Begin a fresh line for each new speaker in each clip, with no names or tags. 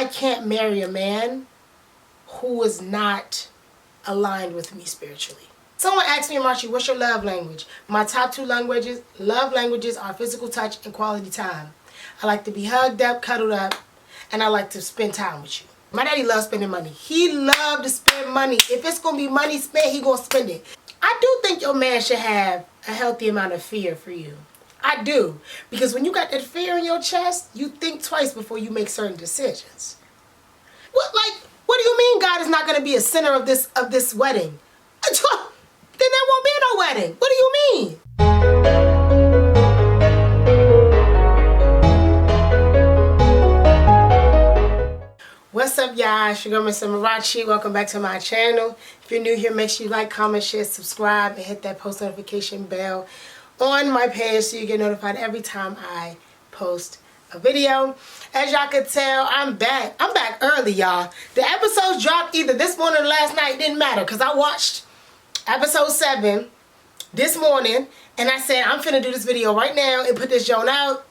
I can't marry a man who is not aligned with me spiritually. Someone asked me, Amarachi, what's your love language? My top 2 love languages are physical touch and quality time. I like to be hugged up, cuddled up, and I like to spend time with you. My daddy loves spending money. He loves to spend money. If it's going to be money spent, he going to spend it. I do think your man should have a healthy amount of fear for you. I do. Because when you got that fear in your chest, you think twice before you make certain decisions. What do you mean God is not going to be a center of this wedding? Then there won't be no wedding. What do you mean? What's up, y'all? It's your girl, Miss Amarachi. Welcome back to my channel. If you're new here, make sure you like, comment, share, subscribe, and hit that post notification bell on my page so you get notified every time I post a video. As y'all can tell, I'm back. I'm back early, y'all. The episodes dropped either this morning or last night. Didn't matter because I watched episode 7 this morning and I said I'm finna do this video right now and put this joint out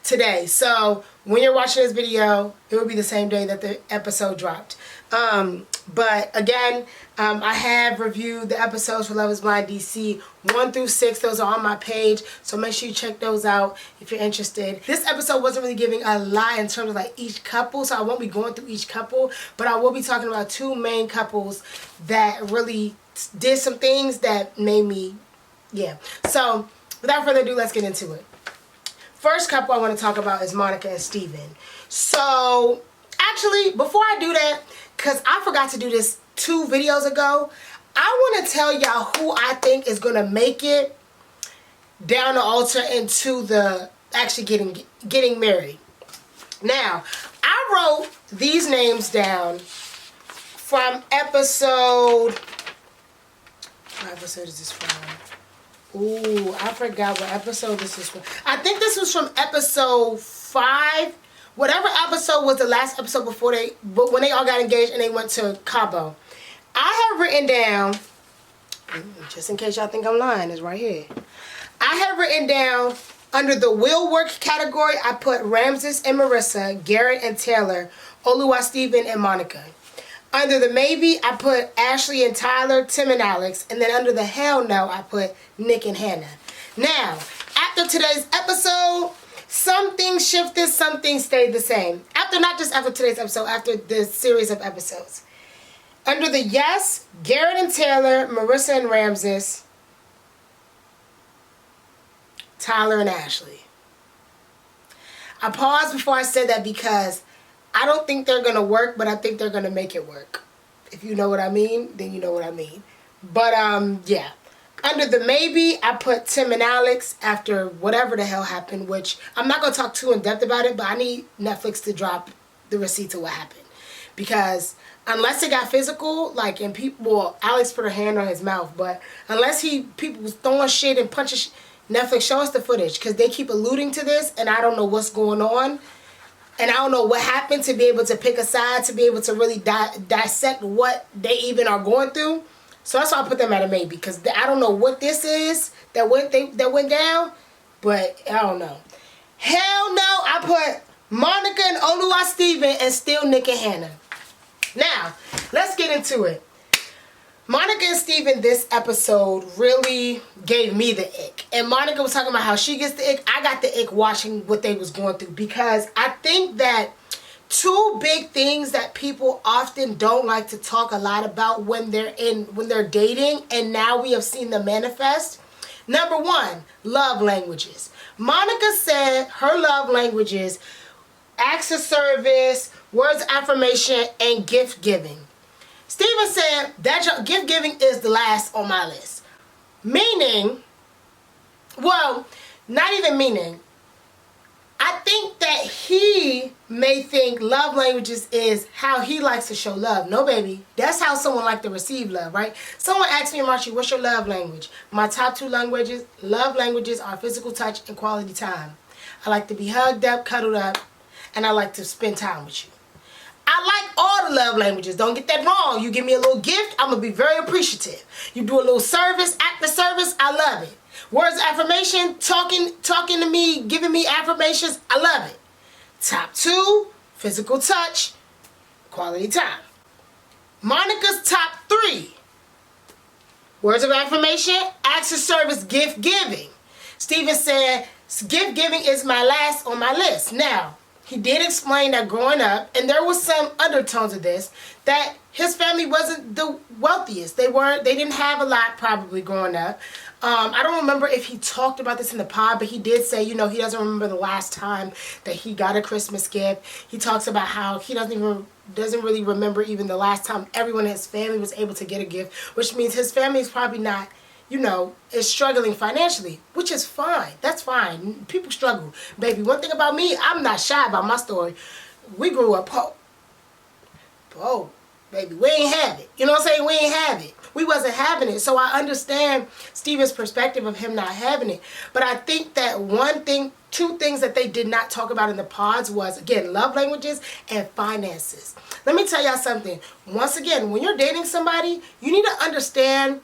today. So when you're watching this video, it will be the same day that the episode dropped. But again, I have reviewed the episodes for Love is Blind DC 1 through 6. Those are on my page, so make sure you check those out if you're interested. This episode wasn't really giving a lot in terms of like each couple, so I won't be going through each couple, but I will be talking about 2 main couples that really did some things that made me, yeah. So without further ado, let's get into it. First couple I want to talk about is Monica and Steven. So actually, before I do that, because I forgot to do this 2 videos ago, I want to tell y'all who I think is going to make it down the altar into the actually getting married. Now, I wrote these names down from episode... What episode is this from? Ooh, I forgot what episode this is from. I think this was from episode 5. Whatever episode was the last episode before when they all got engaged and they went to Cabo. I have written down, just in case y'all think I'm lying, it's right here. I have written down under the will work category, I put Ramses and Marissa, Garrett and Taylor, Oluwa, Steven, and Monica. Under the maybe, I put Ashley and Tyler, Tim and Alex. And then under the hell no, I put Nick and Hannah. Now, after today's episode, some things shifted, some things stayed the same. Not just after today's episode, after this series of episodes. Under the yes, Garrett and Taylor, Marissa and Ramses, Tyler and Ashley. I paused before I said that because I don't think they're going to work, but I think they're going to make it work. If you know what I mean, then you know what I mean. But, yeah. Under the maybe, I put Tim and Alex after whatever the hell happened, which I'm not going to talk too in depth about it, but I need Netflix to drop the receipts of what happened. Because unless it got physical, like, and people, well, Alex put her hand on his mouth, but unless people was throwing shit and punching Netflix, show us the footage, because they keep alluding to this, and I don't know what's going on. And I don't know what happened to be able to pick a side, to be able to really dissect what they even are going through. So that's why I put them at a maybe, because I don't know what this is that went down, but I don't know. Hell no, I put Monica and Oluwa, Steven, and still Nick and Hannah. Now, let's get into it. Monica and Steven, this episode really gave me the ick. And Monica was talking about how she gets the ick. I got the ick watching what they was going through, because I think that 2 big things that people often don't like to talk a lot about when they're dating, and now we have seen them manifest. Number 1, love languages. Monica said her love languages, acts of service, words of affirmation, and gift giving. Steven said that gift giving is the last on my list. Meaning, well, not even meaning. I think that he may think love languages is how he likes to show love. No, baby. That's how someone likes to receive love, right? Someone asked me, Amarachi, what's your love language? My top 2 love languages are physical touch and quality time. I like to be hugged up, cuddled up, and I like to spend time with you. I like all the love languages. Don't get that wrong. You give me a little gift, I'm going to be very appreciative. You do a little service, act of service, I love it. Words of affirmation, talking to me, giving me affirmations, I love it. Top 2, physical touch, quality time. Monica's top 3. Words of affirmation, acts of service, gift giving. Steven said, gift giving is my last on my list. Now, he did explain that growing up, and there was some undertones of this, that his family wasn't the wealthiest. They didn't have a lot probably growing up. I don't remember if he talked about this in the pod, but he did say, he doesn't remember the last time that he got a Christmas gift. He talks about how he doesn't really remember even the last time everyone in his family was able to get a gift, which means his family is probably not, is struggling financially, which is fine. That's fine. People struggle. Baby, one thing about me, I'm not shy about my story. We grew up poor. Poor, baby. We ain't have it. You know what I'm saying? We ain't have it. We wasn't having it. So I understand Steven's perspective of him not having it. But I think that two things that they did not talk about in the pods was, again, love languages and finances. Let me tell y'all something. Once again, when you're dating somebody, you need to understand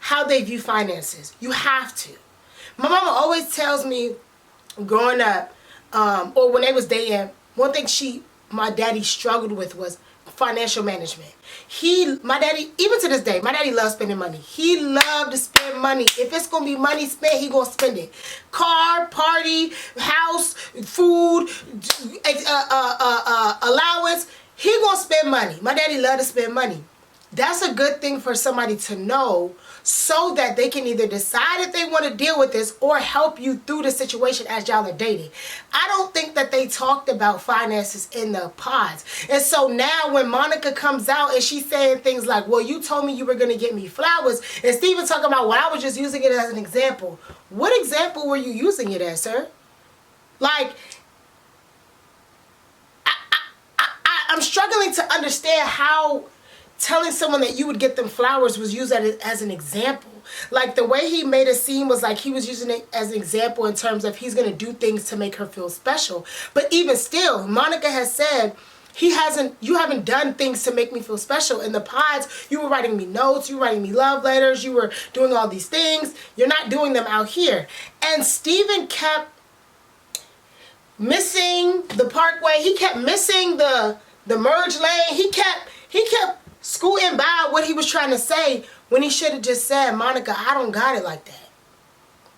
how they view finances. You have to. My mama always tells me growing up, or when they was dating, one thing my daddy struggled with was financial management. My daddy, even to this day, my daddy loves spending money. He loved to spend money. If it's going to be money spent, he going to spend it. Car, party, house, food, allowance, he going to spend money. My daddy loved to spend money. That's a good thing for somebody to know so that they can either decide if they want to deal with this or help you through the situation as y'all are dating. I don't think that they talked about finances in the pods. And so now when Monica comes out and she's saying things like, well, you told me you were going to get me flowers, and Steven talking about, well, I was just using it as an example. What example were you using it as, sir? Like, I'm struggling to understand how telling someone that you would get them flowers was used as an example. Like, the way he made it seem was like he was using it as an example in terms of he's going to do things to make her feel special. But even still, Monica has said, you haven't done things to make me feel special. In the pods, you were writing me notes, you were writing me love letters, you were doing all these things. You're not doing them out here. And Steven kept missing the parkway. He kept missing the merge lane. He kept scooting by what he was trying to say when he should have just said, Monica, I don't got it like that.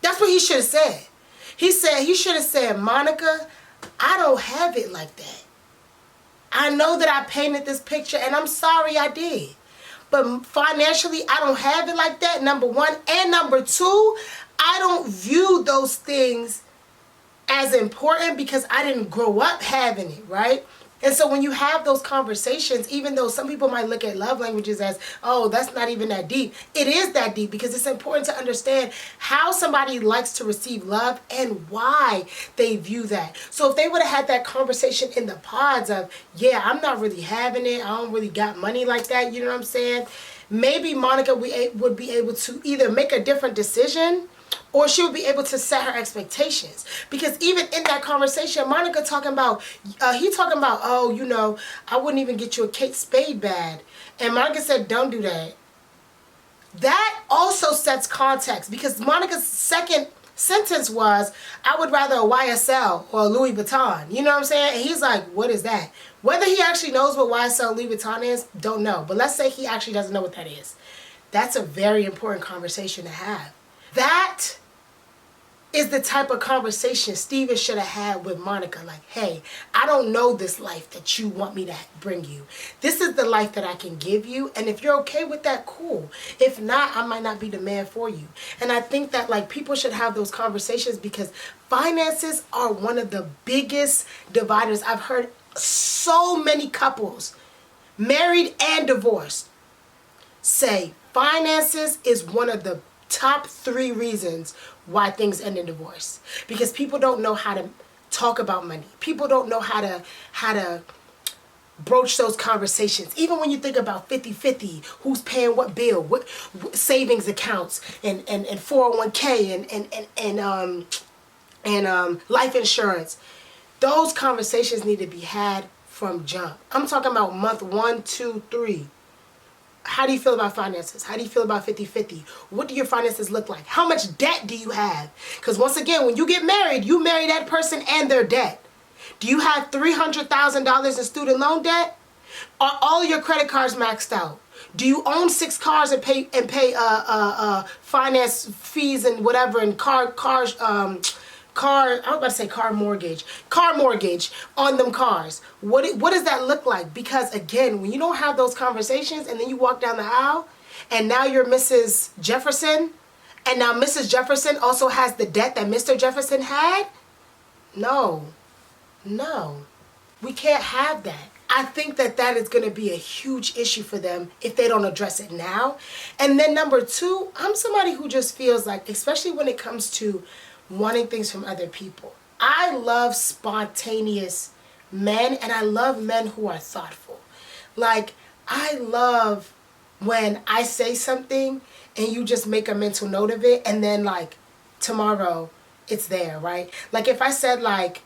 That's what he should have said. He should have said, Monica, I don't have it like that. I know that I painted this picture and I'm sorry I did. But financially, I don't have it like that, number one. And number two, I don't view those things as important because I didn't grow up having it, right? And so when you have those conversations, even though some people might look at love languages as, oh, that's not even that deep, it is that deep because it's important to understand how somebody likes to receive love and why they view that. So if they would have had that conversation in the pods of, yeah, I'm not really having it, I don't really got money like that, you know what I'm saying? Maybe Monica would be able to either make a different decision or she would be able to set her expectations. Because even in that conversation, Monica talking about, oh, I wouldn't even get you a Kate Spade bag. And Monica said, don't do that. That also sets context because Monica's second sentence was, I would rather a YSL or a Louis Vuitton. You know what I'm saying? And he's like, what is that? Whether he actually knows what YSL Louis Vuitton is, don't know. But let's say he actually doesn't know what that is. That's a very important conversation to have. That is the type of conversation Steven should have had with Monica. Like, hey, I don't know this life that you want me to bring you. This is the life that I can give you. And if you're okay with that, cool. If not, I might not be the man for you. And I think that like people should have those conversations because finances are one of the biggest dividers. I've heard so many couples, married and divorced, say finances is one of the top 3 reasons why things end in divorce. Because people don't know how to talk about money. People don't know how to broach those conversations. Even when you think about 50-50, who's paying what bill, what savings accounts and 401k and life insurance. Those conversations need to be had from jump. I'm talking about month 1, 2, 3. How do you feel about finances? How do you feel about 50-50? What do your finances look like? How much debt do you have? Because once again, when you get married, you marry that person and their debt. Do you have $300,000 in student loan debt? Are all your credit cards maxed out? Do you own 6 cars and pay finance fees and whatever, and car I was about to say car mortgage on them cars? What does that look like? Because again, when you don't have those conversations and then you walk down the aisle and now you're Mrs. Jefferson, and now Mrs. Jefferson also has the debt that Mr. Jefferson had, no, we can't have that. I think that is going to be a huge issue for them if they don't address it now. And then number 2, I'm somebody who just feels like, especially when it comes to wanting things from other people, I love spontaneous men, and I love men who are thoughtful. Like, I love when I say something and you just make a mental note of it, and then like tomorrow it's there, right? Like if I said like,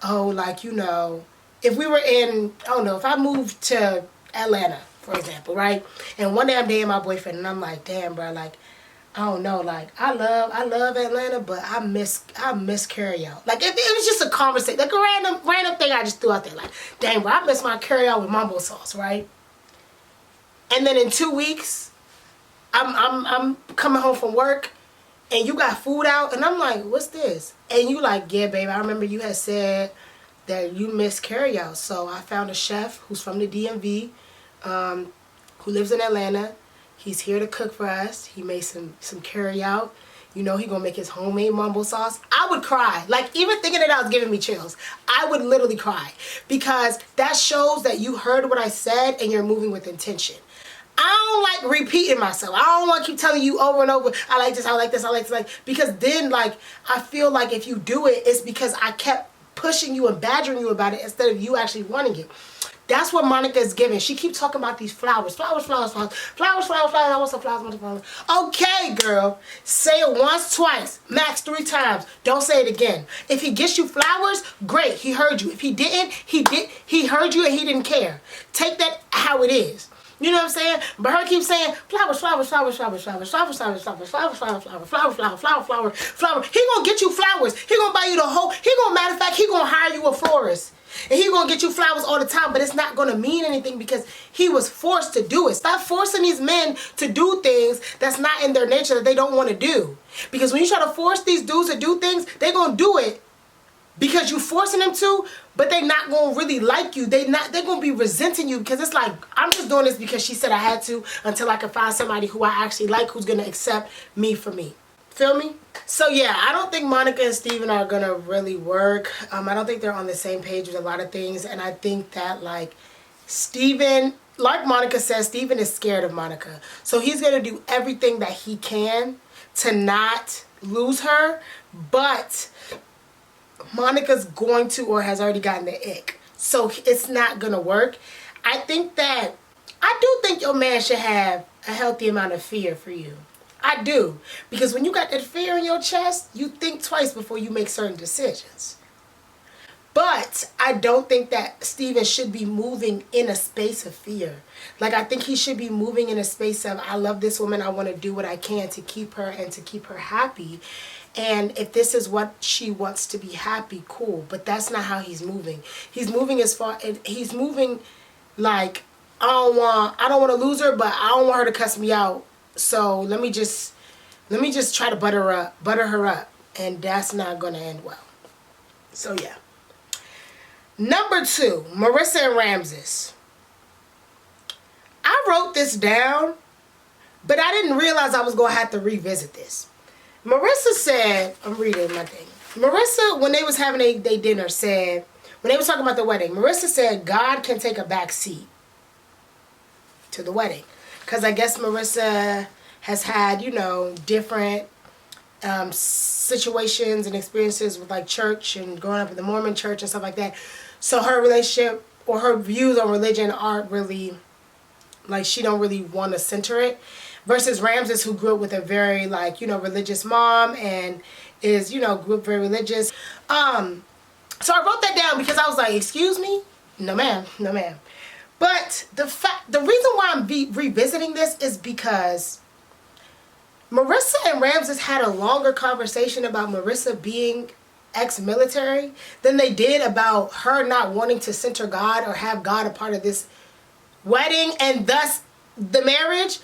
oh, like, you know, if we were in, I don't know, if I moved to Atlanta, for example, right? And one day I'm dating my boyfriend and I'm like, damn, bro, like, I don't know, like, I love Atlanta, but I miss carryout. Like, if it was just a conversation, like a random thing I just threw out there, like, damn, bro, I miss my carryout with mambo sauce, right? And then in 2 weeks, I'm coming home from work and you got food out and I'm like, what's this? And you like, yeah, babe, I remember you had said that you miss carryout. So I found a chef who's from the DMV, who lives in Atlanta. He's here to cook for us. He made some carryout. You know, he gonna make his homemade mambo sauce. I would cry. Like, even thinking it out was giving me chills. I would literally cry, because that shows that you heard what I said and you're moving with intention. I don't like repeating myself. I don't want to keep telling you over and over, I like this, I like this, I like this, like, because then, like, I feel like if you do it, it's because I kept pushing you and badgering you about it instead of you actually wanting it. That's what Monica is giving. She keeps talking about these flowers. I want some flowers. Okay, girl. Say it once, twice, max 3 times. Don't say it again. If he gets you flowers, great. He heard you. If he didn't, he heard you and he didn't care. Take that how it is. You know what I'm saying? But her keeps saying flowers. He gonna get you flowers. He gonna buy you the whole. Matter of fact, he gonna hire you a florist. And he gonna get you flowers all the time, but it's not gonna mean anything because he was forced to do it. Stop forcing these men to do things that's not in their nature, that they don't want to do. Because when you try to force these dudes to do things, they're gonna do it because you forcing them to, but they're not gonna really like you. They're gonna be resenting you, because it's like, I'm just doing this because she said I had to, until I can find somebody who I actually like, who's gonna accept me for me. Feel me? So yeah, I don't think Monica and Steven are gonna really work. I don't think they're on the same page with a lot of things, and I think that, like, Steven, like Monica says, Steven is scared of Monica. So he's gonna do everything that he can to not lose her, but Monica's going to, or has already gotten the ick. So it's not gonna work. I do think your man should have a healthy amount of fear for you. I do. Because when you got that fear in your chest, you think twice before you make certain decisions. But I don't think that Steven should be moving in a space of fear. Like, I think he should be moving in a space of, I love this woman, I want to do what I can to keep her and to keep her happy. And if this is what she wants to be happy, cool. But that's not how he's moving. He's moving like, I don't want to lose her, but I don't want her to cuss me out. So let me just try to butter her up, and that's not gonna end well. So yeah. Number 2, Marissa and Ramses. I wrote this down, but I didn't realize I was gonna have to revisit this. Marissa said, I'm reading my thing. Marissa, when they was having their dinner, said, when they was talking about the wedding, Marissa said God can take a back seat to the wedding. Because I guess Marissa has had, you know, different situations and experiences with, like, church and growing up in the Mormon church and stuff like that. So her relationship or her views on religion aren't really, like, she don't really want to center it. Versus Ramses, who grew up with a very, like, you know, religious mom and is, you know, grew up very religious. So I wrote that down because I was like, excuse me? No, ma'am. No, ma'am. But the reason why I'm revisiting this is because Marissa and Ramses had a longer conversation about Marissa being ex-military than they did about her not wanting to center God or have God a part of this wedding and thus the marriage.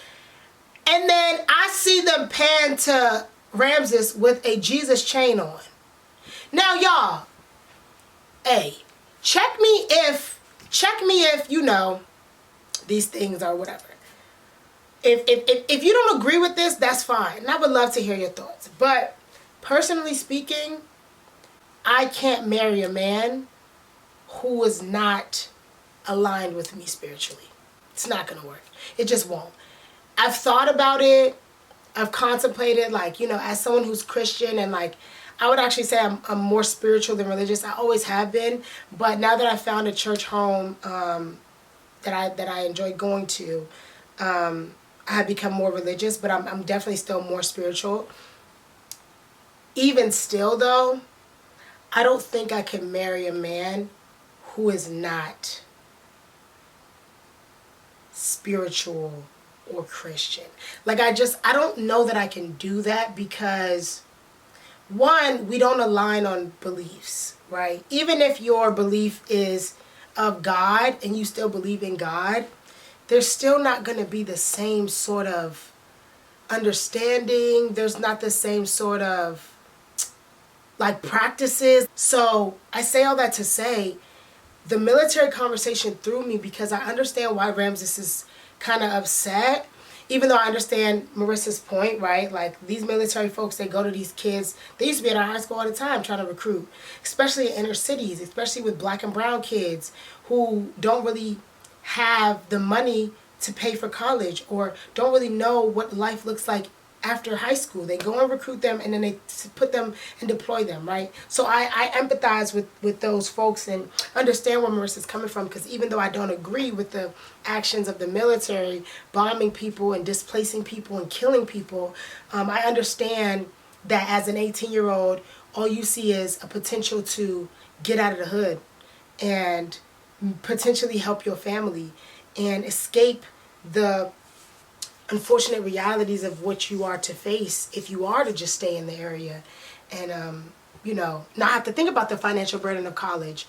And then I see them pan to Ramses with a Jesus chain on. Now, y'all, hey, check me if you know these things or whatever. If you don't agree with this, that's fine. And I would love to hear your thoughts. But personally speaking, I can't marry a man who is not aligned with me spiritually. It's not going to work. It just won't. I've thought about it. I've contemplated, like, you know, as someone who's Christian, and like, I would actually say I'm more spiritual than religious. I always have been. But now that I found a church home that I enjoy going to, I have become more religious, but I'm definitely still more spiritual. Even still, though, I don't think I can marry a man who is not spiritual or Christian. Like, I don't know that I can do that because, one, we don't align on beliefs, right? Even if your belief is of God and you still believe in God, there's still not going to be the same sort of understanding. There's not the same sort of like practices. So I say all that to say the military conversation threw me because I understand why Ramses is kind of upset, even though I understand Marissa's point, right? Like, these military folks, they go to these kids. They used to be at our high school all the time trying to recruit, especially in inner cities, especially with black and brown kids who don't really have the money to pay for college or don't really know what life looks like after high school. They go and recruit them and then they put them and deploy them, right? So I empathize with those folks and understand where Marissa's coming from, because even though I don't agree with the actions of the military bombing people and displacing people and killing people, I understand that as an 18-year-old, all you see is a potential to get out of the hood and potentially help your family and escape the unfortunate realities of what you are to face if you are to just stay in the area and you know, not have to think about the financial burden of college.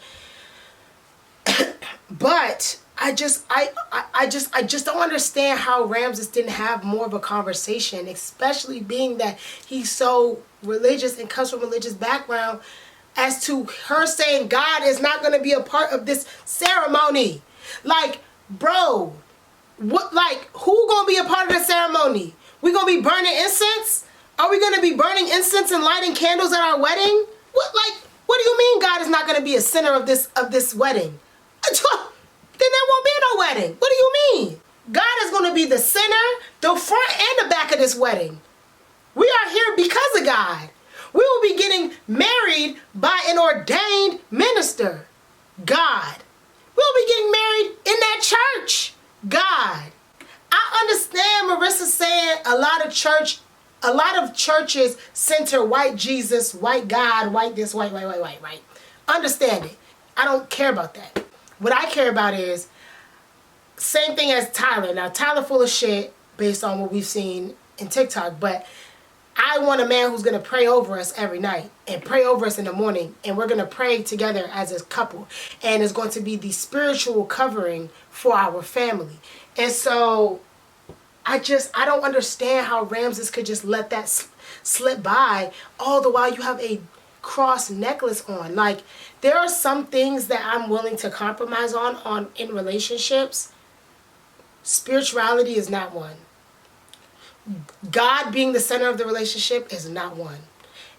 But I just don't understand how Ramses didn't have more of a conversation, especially being that he's so religious and comes from a religious background, as to her saying God is not going to be a part of this ceremony. Like, bro, what? Like, who gonna be a part of the ceremony? We gonna be burning incense? Are we gonna be burning incense and lighting candles at our wedding? What? Like, what do you mean God is not gonna be a center of this wedding? Then there won't be no wedding. What do you mean? God is gonna be the center, the front and the back of this wedding. We are here because of God. We will be getting married by an ordained minister, God. We'll be getting married in that church, God. I understand Marissa saying a lot of churches center white Jesus, white God, white this, white, right? Understand it. I don't care about that. What I care about is same thing as Tyler. Now, Tyler full of shit based on what we've seen in TikTok, but I want a man who's going to pray over us every night and pray over us in the morning, and we're going to pray together as a couple, and it's going to be the spiritual covering for our family. And so I don't understand how Ramses could just let that slip by, all the while you have a cross necklace on. Like, there are some things that I'm willing to compromise on in relationships. Spirituality is not one. God being the center of the relationship is not one.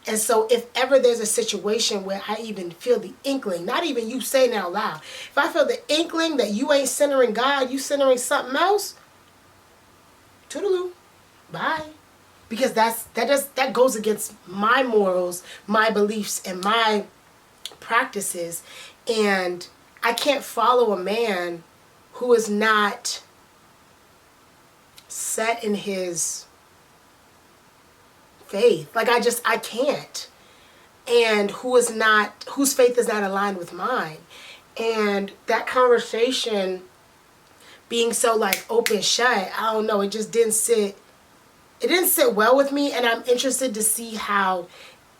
And so if ever there's a situation where I even feel the inkling, not even you saying it out loud, if I feel the inkling that you ain't centering God, you centering something else, toodaloo, bye. Because that goes against my morals, my beliefs, and my practices. And I can't follow a man who is not set in his faith. Like, I can't. And whose faith is not aligned with mine. And that conversation being so like open shut, I don't know, it didn't sit well with me, and I'm interested to see how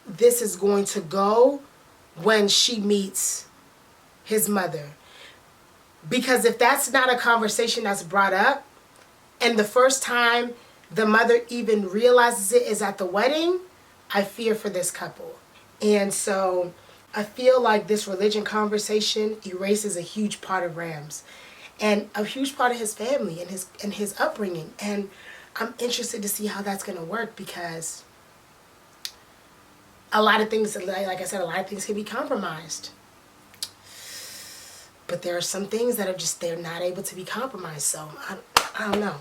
this is going to go when she meets his mother. Because if that's not a conversation that's brought up, and the first time the mother even realizes it is at the wedding, I fear for this couple. And so I feel like this religion conversation erases a huge part of Rams and a huge part of his family and his upbringing. And I'm interested to see how that's going to work, because a lot of things, like I said, a lot of things can be compromised. But there are some things that are just, they're not able to be compromised. So I don't know.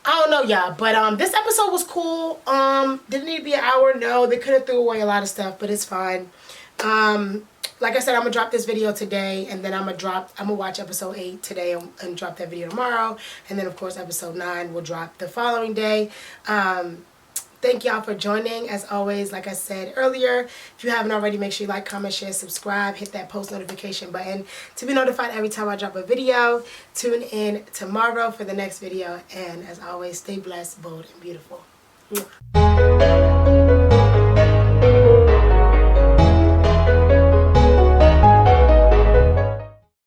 I don't know, y'all. But this episode was cool. Didn't need to be an hour. No, they could have threw away a lot of stuff, but it's fine. Like I said, I'm gonna drop this video today, and then I'm gonna watch episode 8 today and drop that video tomorrow. And then of course episode 9 will drop the following day. Thank y'all for joining. As always, like I said earlier, if you haven't already, make sure you like, comment, share, subscribe, hit that post notification button to be notified every time I drop a video. Tune in tomorrow for the next video. And as always, stay blessed, bold, and beautiful.